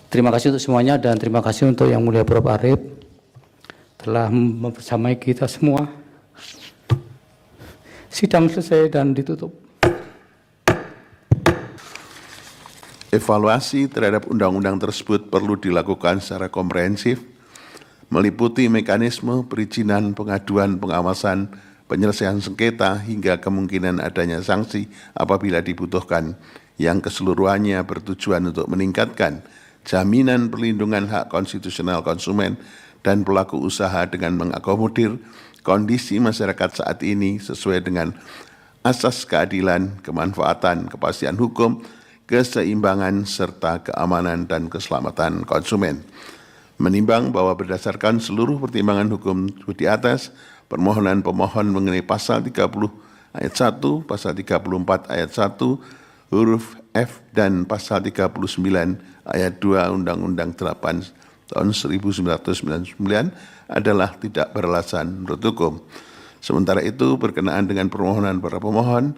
Terima kasih untuk semuanya dan terima kasih untuk Yang Mulia Prof. Arief telah membersamai kita semua. Sidang selesai dan ditutup. Evaluasi terhadap undang-undang tersebut perlu dilakukan secara komprehensif, meliputi mekanisme perizinan, pengaduan, pengawasan, penyelesaian sengketa, hingga kemungkinan adanya sanksi apabila dibutuhkan, yang keseluruhannya bertujuan untuk meningkatkan jaminan perlindungan hak konstitusional konsumen dan pelaku usaha dengan mengakomodir kondisi masyarakat saat ini sesuai dengan asas keadilan, kemanfaatan, kepastian hukum, keseimbangan, serta keamanan dan keselamatan konsumen. Menimbang bahwa berdasarkan seluruh pertimbangan hukum di atas, permohonan pemohon mengenai pasal 30 ayat 1, pasal 34 ayat 1, huruf F dan pasal 39 ayat 2 Undang-Undang 8 tahun 1999 adalah tidak beralasan menurut hukum. Sementara itu, berkenaan dengan permohonan para pemohon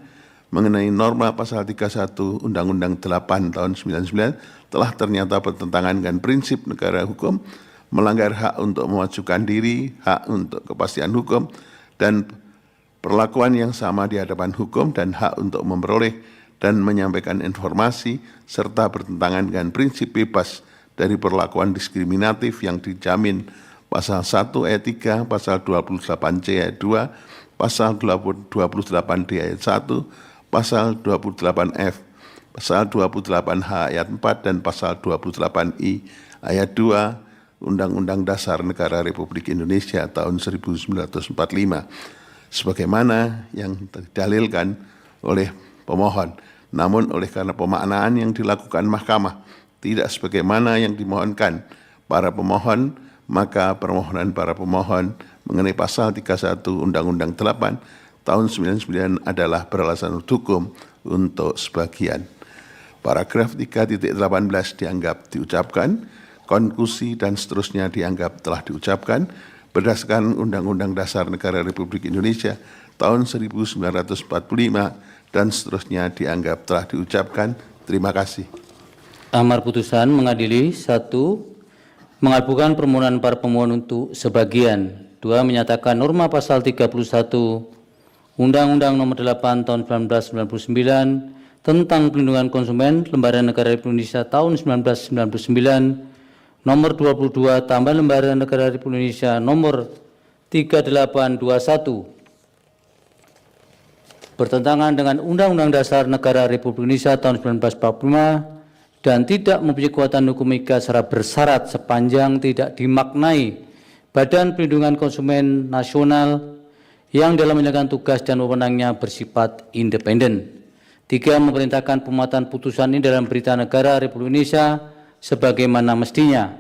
mengenai norma pasal 31 Undang-Undang 8 tahun 1999 telah ternyata bertentangan dengan prinsip negara hukum, melanggar hak untuk memajukan diri, hak untuk kepastian hukum, dan perlakuan yang sama di hadapan hukum, dan hak untuk memperoleh dan menyampaikan informasi, serta bertentangan dengan prinsip bebas dari perlakuan diskriminatif yang dijamin pasal 1 ayat 3, pasal 28C ayat 2, pasal 28D ayat 1, pasal 28F, pasal 28H ayat 4, dan pasal 28I ayat 2 Undang-Undang Dasar Negara Republik Indonesia tahun 1945, sebagaimana yang didalilkan oleh pemohon. Namun oleh karena pemaknaan yang dilakukan mahkamah tidak sebagaimana yang dimohonkan para pemohon, maka permohonan para pemohon mengenai pasal 31 Undang-Undang 8 tahun 99 adalah beralasan hukum untuk sebagian. Paragraf 3.18 dianggap diucapkan, konklusi dan seterusnya dianggap telah diucapkan berdasarkan Undang-Undang Dasar Negara Republik Indonesia tahun 1945 dan seterusnya dianggap telah diucapkan. Terima kasih. Amar putusan mengadili 1. Mengabulkan permohonan para pemohon untuk sebagian. 2. Menyatakan norma pasal 31 Undang-Undang Nomor 8 Tahun 1999 tentang Perlindungan Konsumen Lembaran Negara Republik Indonesia tahun 1999 Nomor 22 tambah Lembaran Negara Republik Indonesia Nomor 3821 bertentangan dengan Undang-Undang Dasar Negara Republik Indonesia tahun 1945 dan tidak mempunyai kekuatan hukum secara bersyarat sepanjang tidak dimaknai Badan Perlindungan Konsumen Nasional yang dalam menjalankan tugas dan wewenangnya bersifat independen. 3. Memerintahkan pemuatan putusan ini dalam Berita Negara Republik Indonesia sebagaimana mestinya.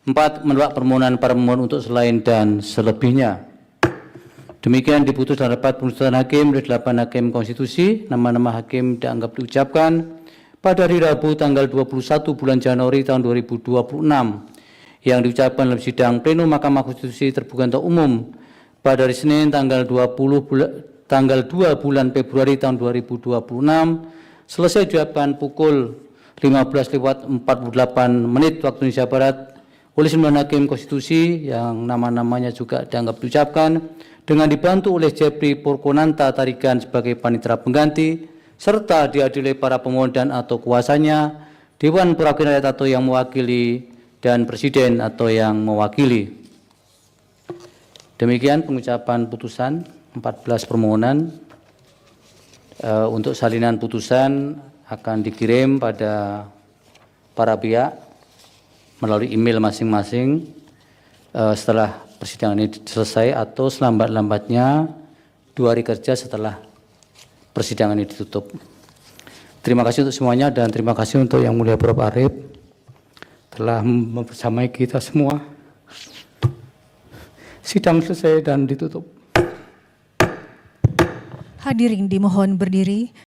4. Menolak permohonan para pemohon untuk selain dan selebihnya. Demikian diputus dalam rapat pengusutan hakim oleh 8 hakim konstitusi. Nama-nama hakim dianggap diucapkan pada hari Rabu tanggal 21 bulan Januari tahun 2026 yang diucapkan dalam sidang plenum Mahkamah Konstitusi terbuka untuk umum pada hari Senin tanggal 2 bulan Februari tahun 2026 selesai diucapkan pukul 15:48 waktu Indonesia Barat oleh 9 hakim konstitusi yang nama-namanya juga dianggap diucapkan dengan dibantu oleh Jeffrey Purkonanta Tarigan sebagai panitera pengganti serta diadili para pemohon dan atau kuasanya, Dewan Perwakilan Rakyat atau yang mewakili, dan Presiden atau yang mewakili. Demikian pengucapan putusan 14 permohonan. Untuk salinan putusan akan dikirim pada para pihak melalui email masing-masing setelah persidangan ini selesai atau selambat-lambatnya 2 hari kerja setelah persidangan ini ditutup. Terima kasih untuk semuanya dan terima kasih untuk Yang Mulia Prof. Arief telah membersamai kita semua. Sidang selesai dan ditutup. Hadirin dimohon berdiri.